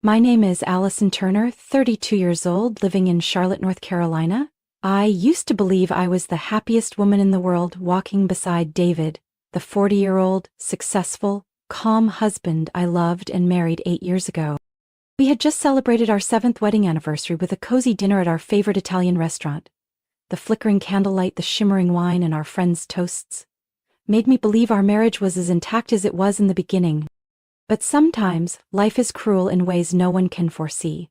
My name is Allison Turner, 32 years old, living in Charlotte, North Carolina. I used to believe I was the happiest woman in the world walking beside David, the 40-year-old, successful, calm husband I loved and married 8 years ago. We had just celebrated our 7th wedding anniversary with a cozy dinner at our favorite Italian restaurant. The flickering candlelight, the shimmering wine, and our friends' toasts made me believe our marriage was as intact as it was in the beginning. But sometimes, life is cruel in ways no one can foresee.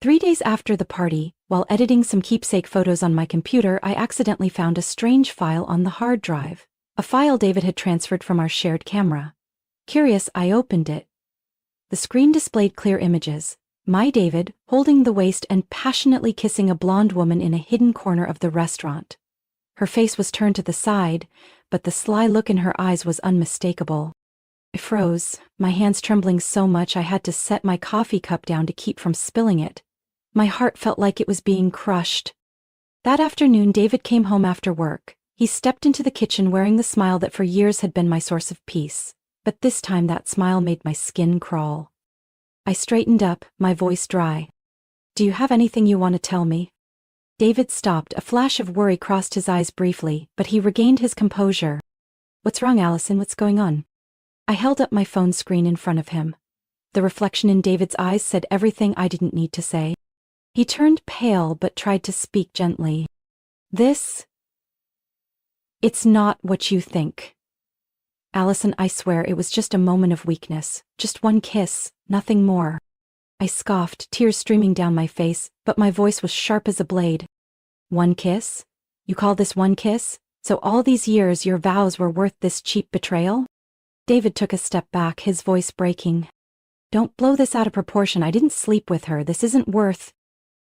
3 days after the party, while editing some keepsake photos on my computer, I accidentally found a strange file on the hard drive, a file David had transferred from our shared camera. Curious, I opened it. The screen displayed clear images. My David, holding the waist and passionately kissing a blonde woman in a hidden corner of the restaurant. Her face was turned to the side, but the sly look in her eyes was unmistakable. I froze, my hands trembling so much I had to set my coffee cup down to keep from spilling it. My heart felt like it was being crushed. That afternoon, David came home after work. He stepped into the kitchen wearing the smile that for years had been my source of peace. But this time that smile made my skin crawl. I straightened up, my voice dry. "Do you have anything you want to tell me?" David stopped, a flash of worry crossed his eyes briefly, but he regained his composure. "What's wrong, Allison? What's going on?" I held up my phone screen in front of him. The reflection in David's eyes said everything I didn't need to say. He turned pale but tried to speak gently. It's not what you think. Allison, I swear it was just a moment of weakness, just one kiss, nothing more. I scoffed, tears streaming down my face, but my voice was sharp as a blade. One kiss? You call this one kiss? So all these years your vows were worth this cheap betrayal? David took a step back, his voice breaking. "Don't blow this out of proportion. I didn't sleep with her. This isn't worth—"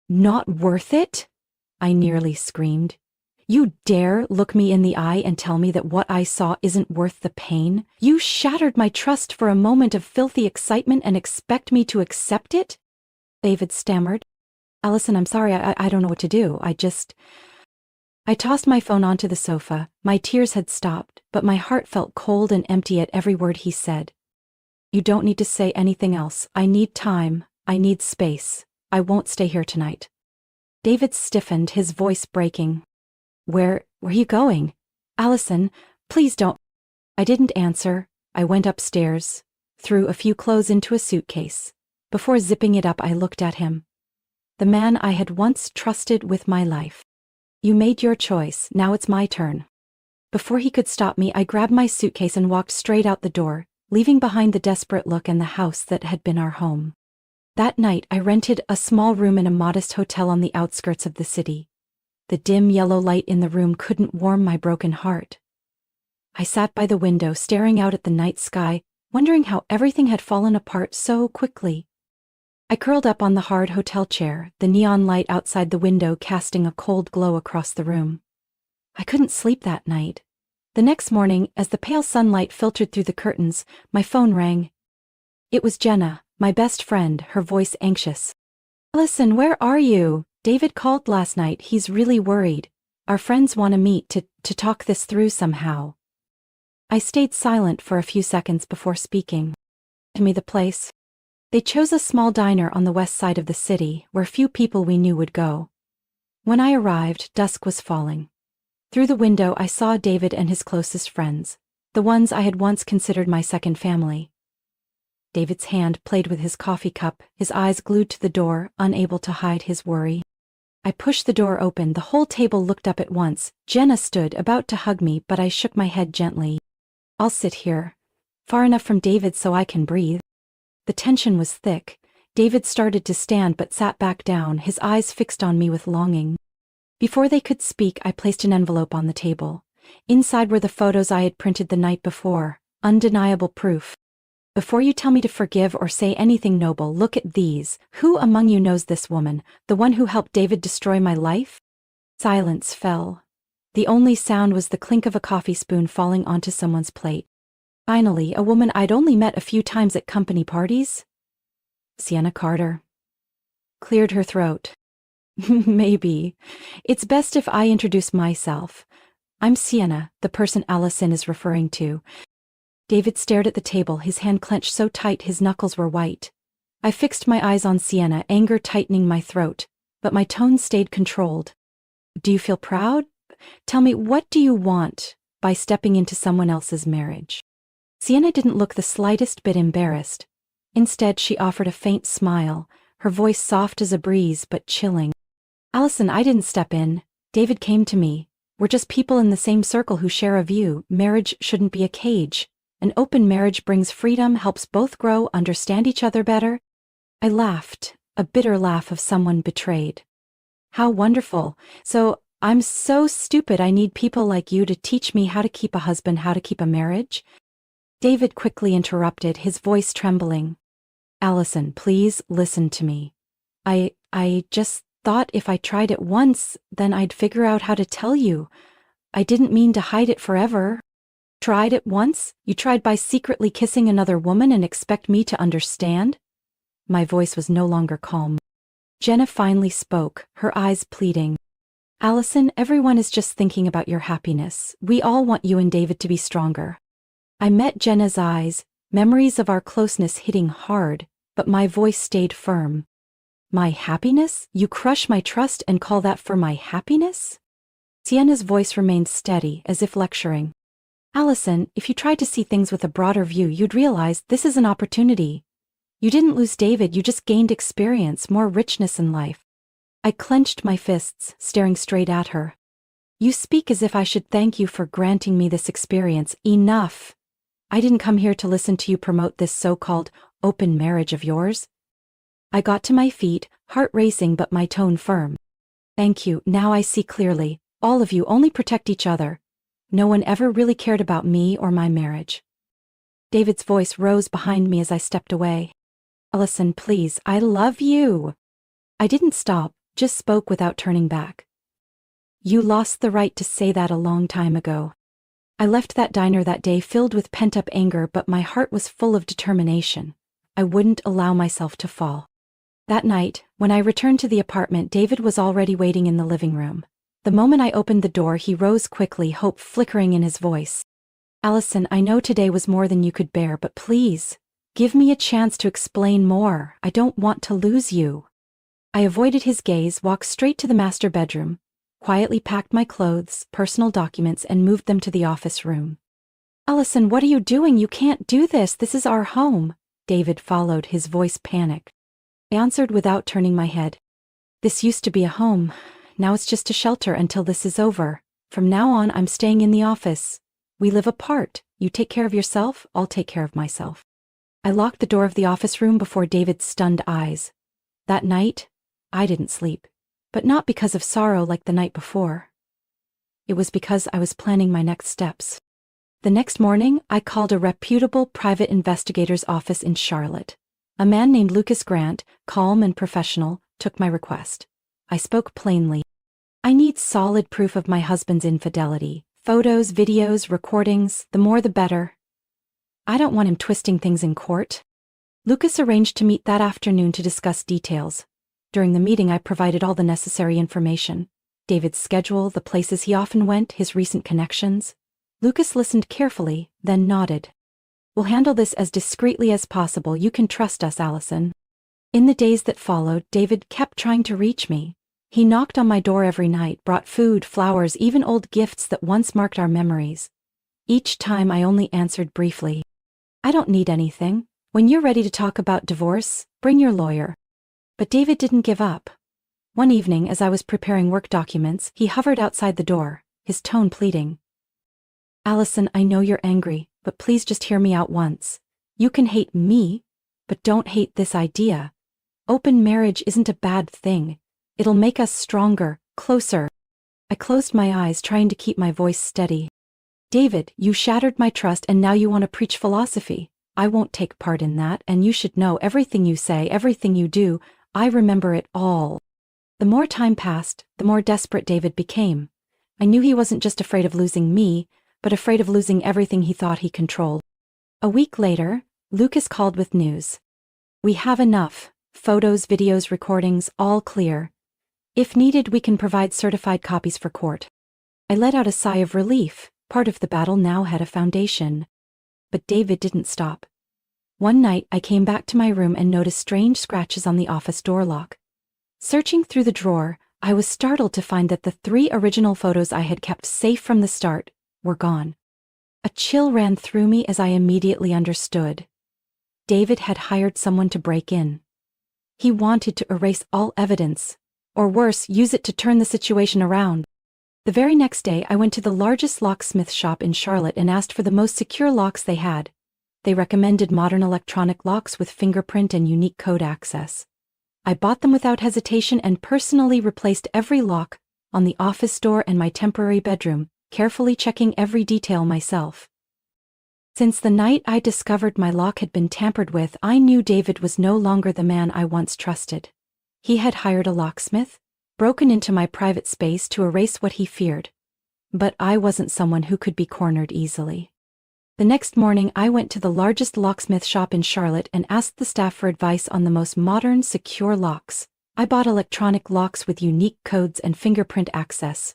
"Not worth it?" I nearly screamed. "You dare look me in the eye and tell me that what I saw isn't worth the pain? You shattered my trust for a moment of filthy excitement and expect me to accept it?" David stammered. "Allison, I'm sorry, I don't know what to do. I tossed my phone onto the sofa. My tears had stopped, but my heart felt cold and empty at every word he said. "You don't need to say anything else. I need time. I need space. I won't stay here tonight." David stiffened, his voice breaking. Where are you going? Allison, please don't." I didn't answer. I went upstairs, threw a few clothes into a suitcase. Before zipping it up, I looked at him. The man I had once trusted with my life. "You made your choice, now it's my turn." Before he could stop me, I grabbed my suitcase and walked straight out the door, leaving behind the desperate look and the house that had been our home. That night, I rented a small room in a modest hotel on the outskirts of the city. The dim yellow light in the room couldn't warm my broken heart. I sat by the window, staring out at the night sky, wondering how everything had fallen apart so quickly. I curled up on the hard hotel chair, the neon light outside the window casting a cold glow across the room. I couldn't sleep that night. The next morning, as the pale sunlight filtered through the curtains, my phone rang. It was Jenna, my best friend, her voice anxious. "Allison, where are you? David called last night. He's really worried. Our friends want to meet to talk this through somehow." I stayed silent for a few seconds before speaking. "Tell me the place." They chose a small diner on the west side of the city, where few people we knew would go. When I arrived, dusk was falling. Through the window, I saw David and his closest friends, the ones I had once considered my second family. David's hand played with his coffee cup, his eyes glued to the door, unable to hide his worry. I pushed the door open. The whole table looked up at once. Jenna stood, about to hug me, but I shook my head gently. "I'll sit here, far enough from David so I can breathe." The tension was thick. David started to stand but sat back down, his eyes fixed on me with longing. Before they could speak, I placed an envelope on the table. Inside were the photos I had printed the night before, undeniable proof. "Before you tell me to forgive or say anything noble, look at these. Who among you knows this woman, the one who helped David destroy my life?" Silence fell. The only sound was the clink of a coffee spoon falling onto someone's plate. Finally, a woman I'd only met a few times at company parties. "Sienna Carter." Cleared her throat. "Maybe. It's best if I introduce myself. I'm Sienna, the person Allison is referring to." David stared at the table, his hand clenched so tight his knuckles were white. I fixed my eyes on Sienna, anger tightening my throat, but my tone stayed controlled. Do you feel proud? Tell me, what do you want by stepping into someone else's marriage? Sienna didn't look the slightest bit embarrassed. Instead, she offered a faint smile, her voice soft as a breeze but chilling. Allison, I didn't step in. David came to me. We're just people in the same circle who share a view. Marriage shouldn't be a cage. An open marriage brings freedom, helps both grow, understand each other better. I laughed, a bitter laugh of someone betrayed. How wonderful. So, I'm so stupid I need people like you to teach me how to keep a husband, how to keep a marriage? David quickly interrupted, his voice trembling. Allison, please listen to me. I just thought if I tried it once, then I'd figure out how to tell you. I didn't mean to hide it forever. Tried it once? You tried by secretly kissing another woman and expect me to understand? My voice was no longer calm. Jenna finally spoke, her eyes pleading. Allison, everyone is just thinking about your happiness. We all want you and David to be stronger. I met Jenna's eyes, memories of our closeness hitting hard, but my voice stayed firm. My happiness? You crush my trust and call that for my happiness? Sienna's voice remained steady, as if lecturing. Allison, if you tried to see things with a broader view, you'd realize this is an opportunity. You didn't lose David, you just gained experience, more richness in life. I clenched my fists, staring straight at her. You speak as if I should thank you for granting me this experience. Enough. I didn't come here to listen to you promote this so-called open marriage of yours. I got to my feet, heart racing but my tone firm. Thank you, now I see clearly. All of you only protect each other. No one ever really cared about me or my marriage. David's voice rose behind me as I stepped away. Allison, please, I love you. I didn't stop, just spoke without turning back. You lost the right to say that a long time ago. I left that diner that day filled with pent-up anger, but my heart was full of determination. I wouldn't allow myself to fall. That night, when I returned to the apartment, David was already waiting in the living room. The moment I opened the door, he rose quickly, hope flickering in his voice. Allison, I know today was more than you could bear, but please, give me a chance to explain more. I don't want to lose you. I avoided his gaze, walked straight to the master bedroom, quietly packed my clothes, personal documents, and moved them to the office room. Allison, what are you doing? You can't do this. This is our home. David followed, his voice panicked. I answered without turning my head. This used to be a home. Now it's just a shelter until this is over. From now on, I'm staying in the office. We live apart. You take care of yourself, I'll take care of myself. I locked the door of the office room before David's stunned eyes. That night, I didn't sleep, but not because of sorrow like the night before. It was because I was planning my next steps. The next morning, I called a reputable private investigator's office in Charlotte. A man named Lucas Grant, calm and professional, took my request. I spoke plainly. I need solid proof of my husband's infidelity. Photos, videos, recordings, the more the better. I don't want him twisting things in court. Lucas arranged to meet that afternoon to discuss details. During the meeting, I provided all the necessary information. David's schedule, the places he often went, his recent connections. Lucas listened carefully, then nodded. We'll handle this as discreetly as possible. You can trust us, Allison. In the days that followed, David kept trying to reach me. He knocked on my door every night, brought food, flowers, even old gifts that once marked our memories. Each time I only answered briefly. I don't need anything. When you're ready to talk about divorce, bring your lawyer. But David didn't give up. One evening, as I was preparing work documents, he hovered outside the door, his tone pleading. Allison, I know you're angry, but please just hear me out once. You can hate me, but don't hate this idea. Open marriage isn't a bad thing. It'll make us stronger, closer. I closed my eyes, trying to keep my voice steady. David, you shattered my trust and now you want to preach philosophy. I won't take part in that, and you should know everything you say, everything you do, I remember it all. The more time passed, the more desperate David became. I knew he wasn't just afraid of losing me, but afraid of losing everything he thought he controlled. A week later, Lucas called with news. We have enough. Photos, videos, recordings, all clear. If needed, we can provide certified copies for court. I let out a sigh of relief. Part of the battle now had a foundation. But David didn't stop. One night I came back to my room and noticed strange scratches on the office door lock. Searching through the drawer, I was startled to find that the 3 original photos I had kept safe from the start were gone. A chill ran through me as I immediately understood. David had hired someone to break in. He wanted to erase all evidence, or worse, use it to turn the situation around. The very next day, I went to the largest locksmith shop in Charlotte and asked for the most secure locks they had. They recommended modern electronic locks with fingerprint and unique code access. I bought them without hesitation and personally replaced every lock on the office door and my temporary bedroom, carefully checking every detail myself. Since the night I discovered my lock had been tampered with, I knew David was no longer the man I once trusted. He had hired a locksmith, broken into my private space to erase what he feared. But I wasn't someone who could be cornered easily. The next morning, I went to the largest locksmith shop in Charlotte and asked the staff for advice on the most modern, secure locks. I bought electronic locks with unique codes and fingerprint access.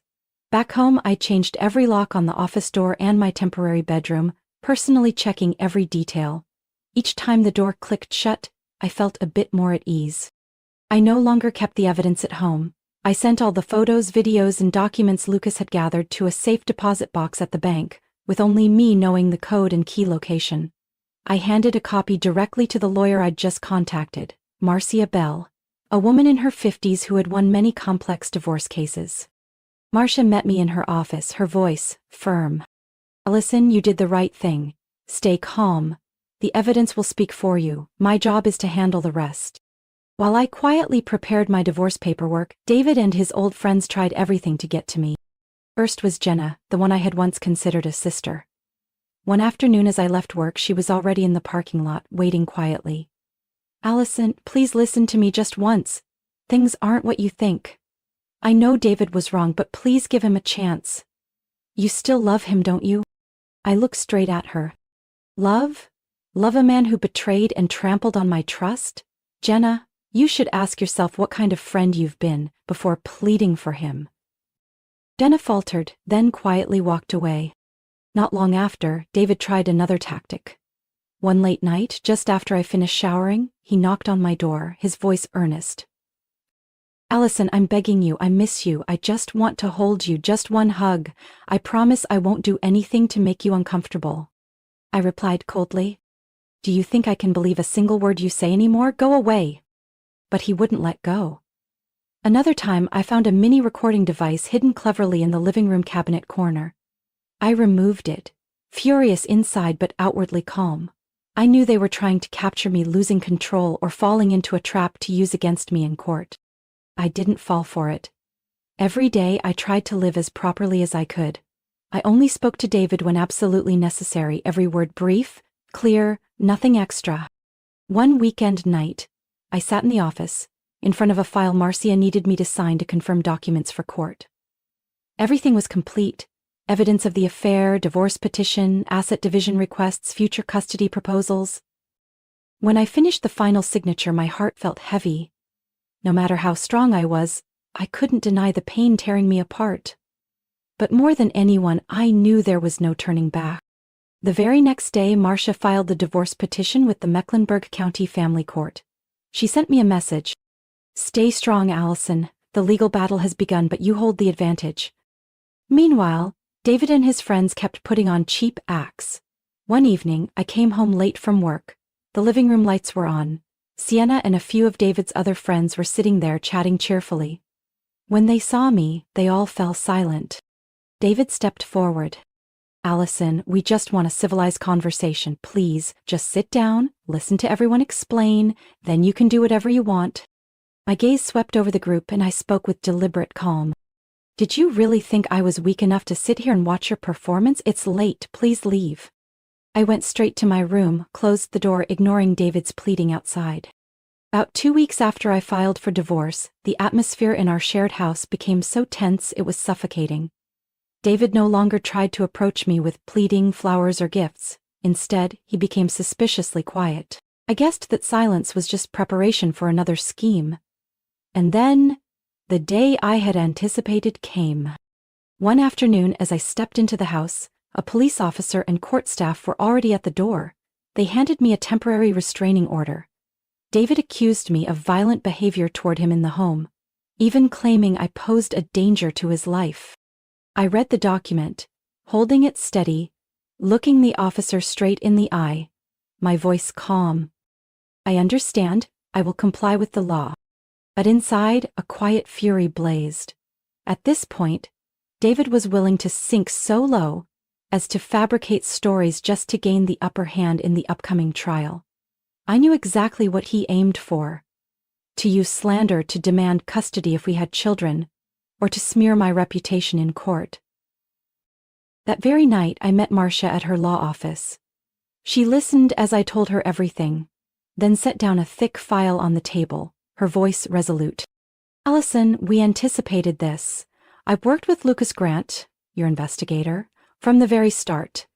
Back home, I changed every lock on the office door and my temporary bedroom, personally checking every detail. Each time the door clicked shut, I felt a bit more at ease. I no longer kept the evidence at home. I sent all the photos, videos, and documents Lucas had gathered to a safe deposit box at the bank, with only me knowing the code and key location. I handed a copy directly to the lawyer I'd just contacted, Marcia Bell, a woman in her 50s who had won many complex divorce cases. Marcia met me in her office, her voice firm. "Allison, you did the right thing. Stay calm. The evidence will speak for you. My job is to handle the rest." While I quietly prepared my divorce paperwork, David and his old friends tried everything to get to me. First was Jenna, the one I had once considered a sister. One afternoon as I left work, she was already in the parking lot, waiting quietly. "Allison, please listen to me just once. Things aren't what you think. I know David was wrong, but please give him a chance. You still love him, don't you?" I looked straight at her. Love? Love a man who betrayed and trampled on my trust? Jenna, you should ask yourself what kind of friend you've been before pleading for him. Jenna faltered, then quietly walked away. Not long after, David tried another tactic. One late night, just after I finished showering, he knocked on my door, his voice earnest. "Allison, I'm begging you, I miss you, I just want to hold you, just one hug. I promise I won't do anything to make you uncomfortable." I replied coldly, "Do you think I can believe a single word you say anymore? Go away." But he wouldn't let go. Another time, I found a mini recording device hidden cleverly in the living room cabinet corner. I removed it, furious inside but outwardly calm. I knew they were trying to capture me losing control or falling into a trap to use against me in court. I didn't fall for it. Every day I tried to live as properly as I could. I only spoke to David when absolutely necessary, every word brief, clear, nothing extra. One weekend night, I sat in the office, in front of a file Marcia needed me to sign to confirm documents for court. Everything was complete. Evidence of the affair, divorce petition, asset division requests, future custody proposals. When I finished the final signature, my heart felt heavy. No matter how strong I was, I couldn't deny the pain tearing me apart. But more than anyone, I knew there was no turning back. The very next day, Marcia filed the divorce petition with the Mecklenburg County Family Court. She sent me a message. "Stay strong, Allison. The legal battle has begun, but you hold the advantage." Meanwhile, David and his friends kept putting on cheap acts. One evening, I came home late from work. The living room lights were on. Sienna and a few of David's other friends were sitting there chatting cheerfully. When they saw me, they all fell silent. David stepped forward. "Allison, we just want a civilized conversation. Please, just sit down, listen to everyone explain, then you can do whatever you want." My gaze swept over the group and I spoke with deliberate calm. "Did you really think I was weak enough to sit here and watch your performance? It's late, please leave." I went straight to my room, closed the door, ignoring David's pleading outside. About 2 weeks after I filed for divorce, the atmosphere in our shared house became so tense it was suffocating. David no longer tried to approach me with pleading, flowers, or gifts. Instead, he became suspiciously quiet. I guessed that silence was just preparation for another scheme. And then, the day I had anticipated came. One afternoon, as I stepped into the house, a police officer and court staff were already at the door. They handed me a temporary restraining order. David accused me of violent behavior toward him in the home, even claiming I posed a danger to his life. I read the document, holding it steady, looking the officer straight in the eye, my voice calm. I understand, I will comply with the law. But inside, a quiet fury blazed. At this point, David was willing to sink so low as to fabricate stories just to gain the upper hand in the upcoming trial. I knew exactly what he aimed for: to use slander to demand custody if we had children, or to smear my reputation in court. That very night I met Marcia at her law office. She listened as I told her everything, then set down a thick file on the table, her voice resolute. "Allison, we anticipated this. I've worked with Lucas Grant, your investigator, from the very start.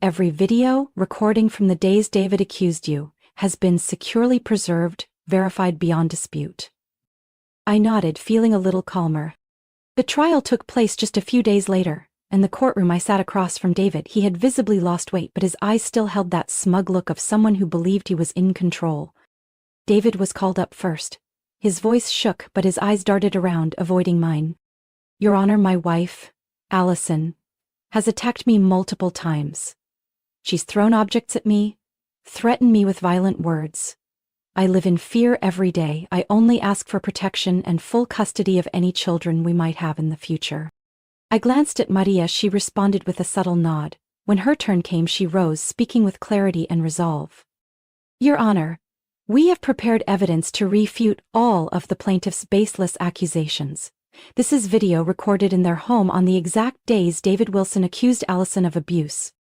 Every video, recording from the days David accused you, has been securely preserved, verified beyond dispute." I nodded, feeling a little calmer. The trial took place just a few days later. In the courtroom I sat across from David. He had visibly lost weight, but his eyes still held that smug look of someone who believed he was in control. David was called up first. His voice shook, but his eyes darted around, avoiding mine. "Your Honor, my wife, Allison, has attacked me multiple times. She's thrown objects at me, threatened me with violent words. I live in fear every day. I only ask for protection and full custody of any children we might have in the future." I glanced at Maria. She responded with a subtle nod. When her turn came, she rose, speaking with clarity and resolve. "Your Honor, we have prepared evidence to refute all of the plaintiff's baseless accusations. This is video recorded in their home on the exact days David Wilson accused Allison of abuse."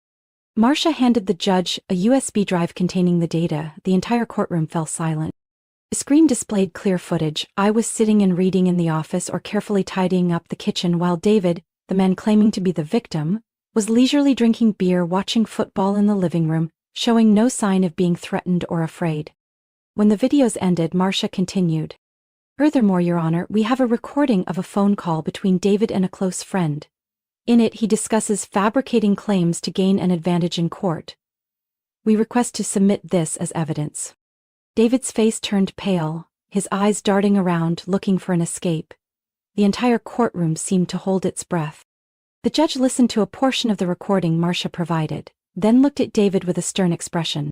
Marcia handed the judge a USB drive containing the data. The entire courtroom fell silent. The screen displayed clear footage. I was sitting and reading in the office or carefully tidying up the kitchen while David, the man claiming to be the victim, was leisurely drinking beer, watching football in the living room, showing no sign of being threatened or afraid. When the videos ended, Marcia continued. "Furthermore, Your Honor, we have a recording of a phone call between David and a close friend. In it, he discusses fabricating claims to gain an advantage in court. We request to submit this as evidence." David's face turned pale, his eyes darting around, looking for an escape. The entire courtroom seemed to hold its breath. The judge listened to a portion of the recording Marcia provided, then looked at David with a stern expression.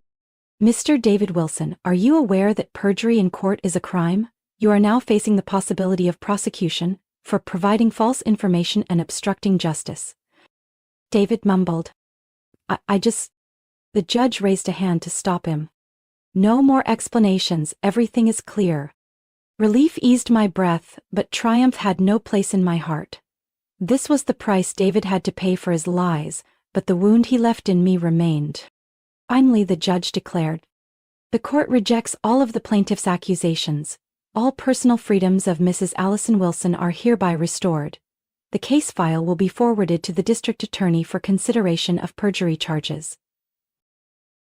"Mr. David Wilson, are you aware that perjury in court is a crime? You are now facing the possibility of prosecution for providing false information and obstructing justice." David mumbled. I just... The judge raised a hand to stop him. "No more explanations, everything is clear." Relief eased my breath, but triumph had no place in my heart. This was the price David had to pay for his lies, but the wound he left in me remained. Finally, the judge declared, "The court rejects all of the plaintiff's accusations. All personal freedoms of Mrs. Allison Wilson are hereby restored. The case file will be forwarded to the district attorney for consideration of perjury charges."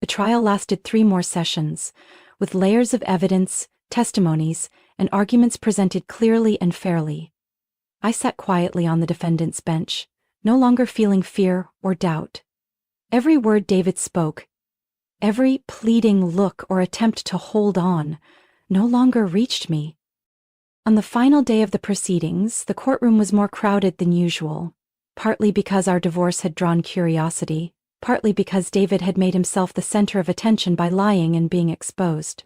The trial lasted 3 more sessions, with layers of evidence, testimonies, and arguments presented clearly and fairly. I sat quietly on the defendant's bench, no longer feeling fear or doubt. Every word David spoke, every pleading look or attempt to hold on, no longer reached me. On the final day of the proceedings, the courtroom was more crowded than usual, partly because our divorce had drawn curiosity, partly because David had made himself the center of attention by lying and being exposed.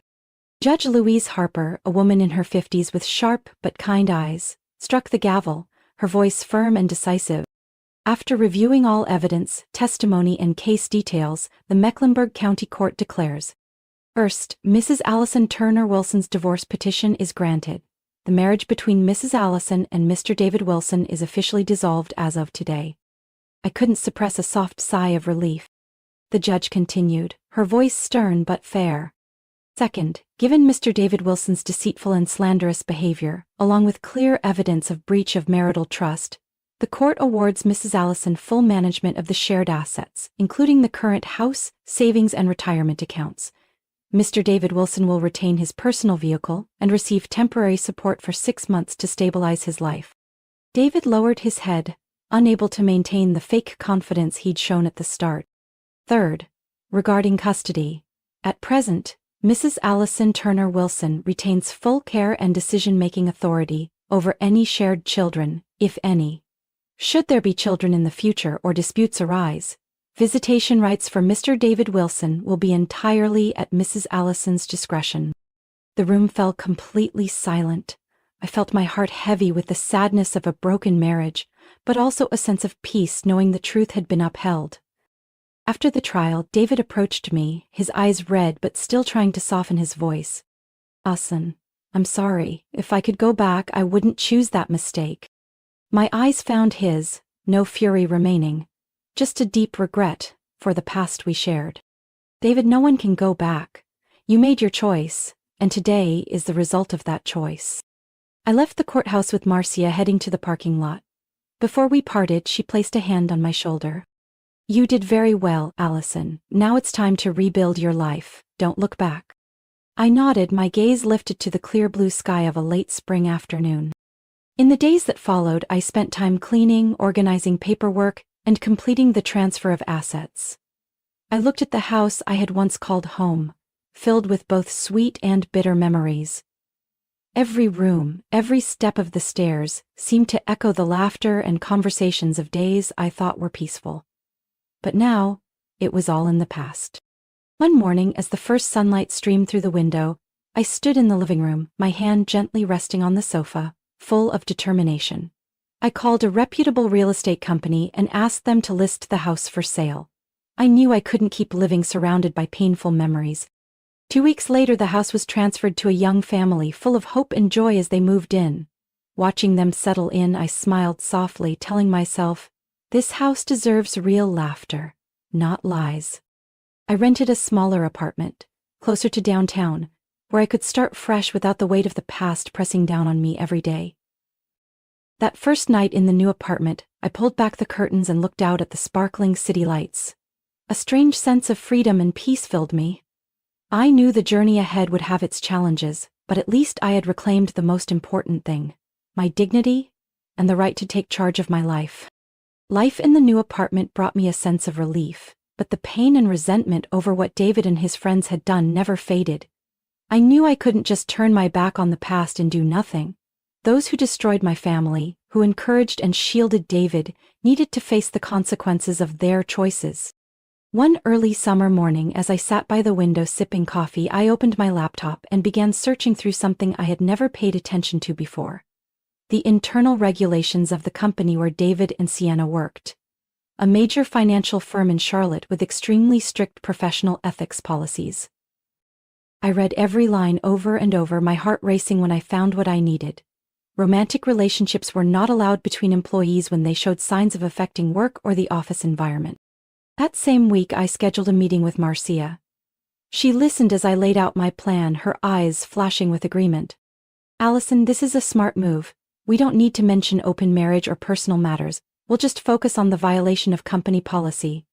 Judge Louise Harper, a woman in her 50s with sharp but kind eyes, struck the gavel, her voice firm and decisive. After reviewing all evidence, testimony, and case details, the Mecklenburg County Court declares, First, Mrs. Allison Turner Wilson's divorce petition is granted. The marriage between Mrs. Allison and Mr. David Wilson is officially dissolved as of today. I couldn't suppress a soft sigh of relief. The judge continued, her voice stern but fair. Second, given Mr. David Wilson's deceitful and slanderous behavior, along with clear evidence of breach of marital trust, the court awards Mrs. Allison full management of the shared assets, including the current house, savings, and retirement accounts. Mr. David Wilson will retain his personal vehicle and receive temporary support for 6 months to stabilize his life. David lowered his head, unable to maintain the fake confidence he'd shown at the start. Third, regarding custody, At present, Mrs. Allison Turner Wilson retains full care and decision-making authority over any shared children, if any. Should there be children in the future or disputes arise, visitation rights for Mr. David Wilson will be entirely at Mrs. Allison's discretion. The room fell completely silent. I felt my heart heavy with the sadness of a broken marriage, but also a sense of peace knowing the truth had been upheld. After the trial, David approached me, his eyes red but still trying to soften his voice. "Allison, I'm sorry. If I could go back, I wouldn't choose that mistake." My eyes found his, no fury remaining, just a deep regret for the past we shared. "David, no one can go back. You made your choice, and today is the result of that choice." I left the courthouse with Marcia heading to the parking lot. Before we parted, she placed a hand on my shoulder. "You did very well, Allison. Now it's time to rebuild your life. Don't look back." I nodded, my gaze lifted to the clear blue sky of a late spring afternoon. In the days that followed, I spent time cleaning, organizing paperwork, and completing the transfer of assets. I looked at the house I had once called home, filled with both sweet and bitter memories. Every room, every step of the stairs, seemed to echo the laughter and conversations of days I thought were peaceful. But now, it was all in the past. One morning, as the first sunlight streamed through the window, I stood in the living room, my hand gently resting on the sofa, full of determination. I called a reputable real estate company and asked them to list the house for sale. I knew I couldn't keep living surrounded by painful memories. 2 weeks later, the house was transferred to a young family full of hope and joy as they moved in. Watching them settle in, I smiled softly, telling myself, this house deserves real laughter, not lies. I rented a smaller apartment, closer to downtown, where I could start fresh without the weight of the past pressing down on me every day. That first night in the new apartment, I pulled back the curtains and looked out at the sparkling city lights. A strange sense of freedom and peace filled me. I knew the journey ahead would have its challenges, but at least I had reclaimed the most important thing, my dignity and the right to take charge of my life. Life in the new apartment brought me a sense of relief, but the pain and resentment over what David and his friends had done never faded. I knew I couldn't just turn my back on the past and do nothing. Those who destroyed my family, who encouraged and shielded David, needed to face the consequences of their choices. One early summer morning, as I sat by the window sipping coffee, I opened my laptop and began searching through something I had never paid attention to before. The internal regulations of the company where David and Sienna worked. A major financial firm in Charlotte with extremely strict professional ethics policies. I read every line over and over, my heart racing when I found what I needed. Romantic relationships were not allowed between employees when they showed signs of affecting work or the office environment. That same week, I scheduled a meeting with Marcia. She listened as I laid out my plan, her eyes flashing with agreement. "Allison, this is a smart move. We don't need to mention open marriage or personal matters. We'll just focus on the violation of company policy.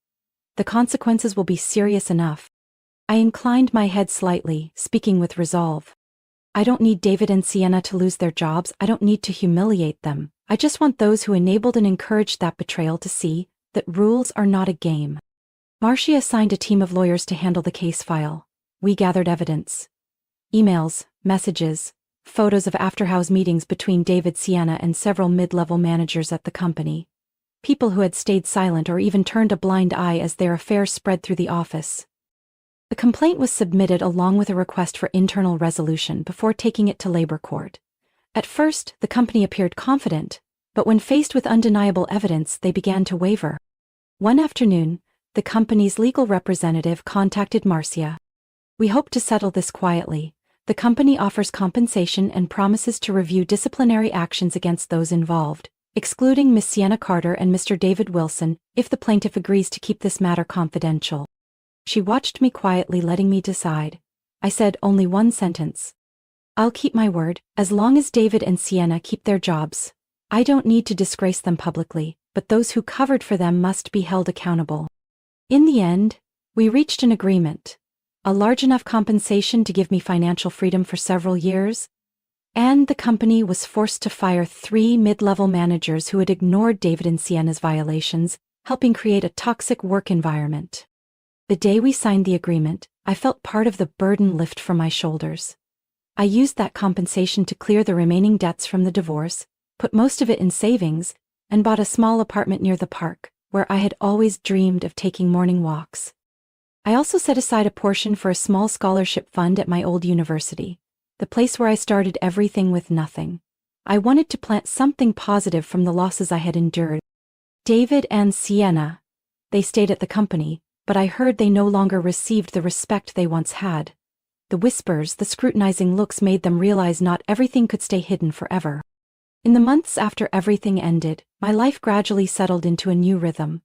The consequences will be serious enough." I inclined my head slightly, speaking with resolve. "I don't need David and Sienna to lose their jobs. I don't need to humiliate them. I just want those who enabled and encouraged that betrayal to see that rules are not a game." Marcia assigned a team of lawyers to handle the case file. We gathered evidence. Emails, messages, photos of after-house meetings between David, Sienna, and several mid-level managers at the company. People who had stayed silent or even turned a blind eye as their affair spread through the office. The complaint was submitted along with a request for internal resolution before taking it to labor court. At first, the company appeared confident, but when faced with undeniable evidence, they began to waver. One afternoon, the company's legal representative contacted Marcia. "We hope to settle this quietly. The company offers compensation and promises to review disciplinary actions against those involved, excluding Miss Sienna Carter and Mr. David Wilson, if the plaintiff agrees to keep this matter confidential." She watched me quietly, letting me decide. I said only one sentence. "I'll keep my word, as long as David and Sienna keep their jobs. I don't need to disgrace them publicly, but those who covered for them must be held accountable." In the end, we reached an agreement. A large enough compensation to give me financial freedom for several years, and the company was forced to fire 3 mid-level managers who had ignored David and Sienna's violations, helping create a toxic work environment. The day we signed the agreement, I felt part of the burden lift from my shoulders. I used that compensation to clear the remaining debts from the divorce, put most of it in savings, and bought a small apartment near the park, where I had always dreamed of taking morning walks. I also set aside a portion for a small scholarship fund at my old university, the place where I started everything with nothing. I wanted to plant something positive from the losses I had endured. David and Sienna. They stayed at the company, but I heard they no longer received the respect they once had. The whispers, the scrutinizing looks made them realize not everything could stay hidden forever. In the months after everything ended, my life gradually settled into a new rhythm.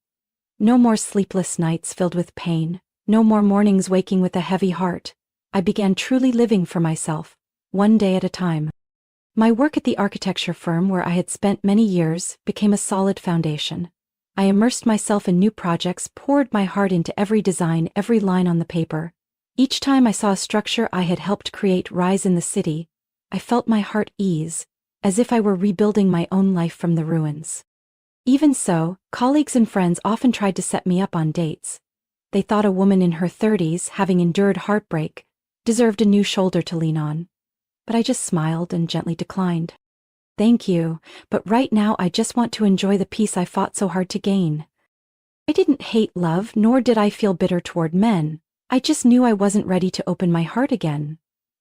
No more sleepless nights filled with pain, no more mornings waking with a heavy heart. I began truly living for myself, one day at a time. My work at the architecture firm where I had spent many years became a solid foundation. I immersed myself in new projects, poured my heart into every design, every line on the paper. Each time I saw a structure I had helped create rise in the city, I felt my heart ease, as if I were rebuilding my own life from the ruins. Even so, colleagues and friends often tried to set me up on dates. They thought a woman in her 30s, having endured heartbreak, deserved a new shoulder to lean on. But I just smiled and gently declined. Thank you, but right now I just want to enjoy the peace I fought so hard to gain. I didn't hate love, nor did I feel bitter toward men. I just knew I wasn't ready to open my heart again.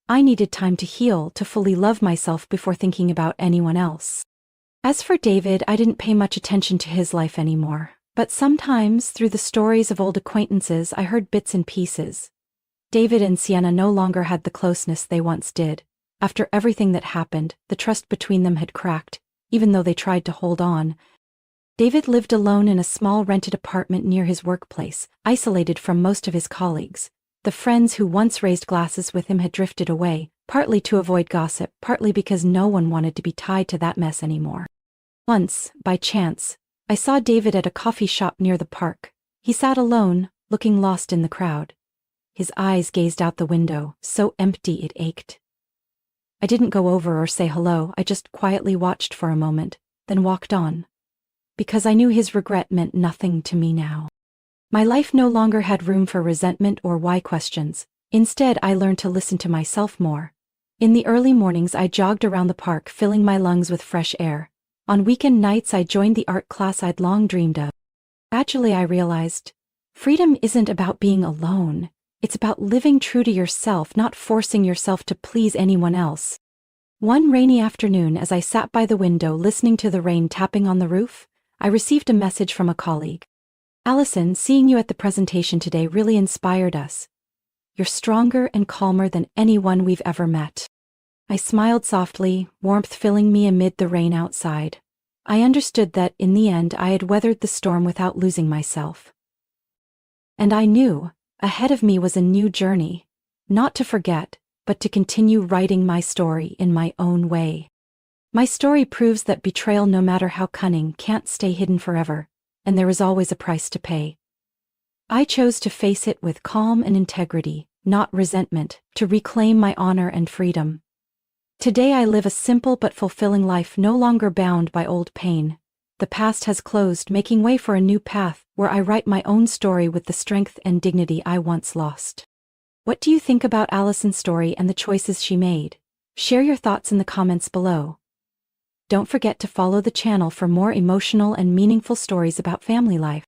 I needed time to heal, to fully love myself before thinking about anyone else. As for David, I didn't pay much attention to his life anymore, but sometimes, through the stories of old acquaintances, I heard bits and pieces. David and Sienna no longer had the closeness they once did. After everything that happened, the trust between them had cracked, even though they tried to hold on. David lived alone in a small rented apartment near his workplace, isolated from most of his colleagues. The friends who once raised glasses with him had drifted away, partly to avoid gossip, partly because no one wanted to be tied to that mess anymore. Once, by chance, I saw David at a coffee shop near the park. He sat alone, looking lost in the crowd. His eyes gazed out the window, so empty it ached. I didn't go over or say hello, I just quietly watched for a moment, then walked on. Because I knew his regret meant nothing to me now. My life no longer had room for resentment or why questions. Instead, I learned to listen to myself more. In the early mornings, I jogged around the park, filling my lungs with fresh air. On weekend nights, I joined the art class I'd long dreamed of. Gradually, I realized, freedom isn't about being alone. It's about living true to yourself, not forcing yourself to please anyone else. One rainy afternoon, as I sat by the window listening to the rain tapping on the roof, I received a message from a colleague. Allison, seeing you at the presentation today really inspired us. You're stronger and calmer than anyone we've ever met. I smiled softly, warmth filling me amid the rain outside. I understood that, in the end, I had weathered the storm without losing myself. And I knew, ahead of me was a new journey, not to forget, but to continue writing my story in my own way. My story proves that betrayal, no matter how cunning, can't stay hidden forever, and there is always a price to pay. I chose to face it with calm and integrity, not resentment, to reclaim my honor and freedom. Today I live a simple but fulfilling life, no longer bound by old pain. The past has closed, making way for a new path, where I write my own story with the strength and dignity I once lost. What do you think about Allison's story and the choices she made? Share your thoughts in the comments below. Don't forget to follow the channel for more emotional and meaningful stories about family life.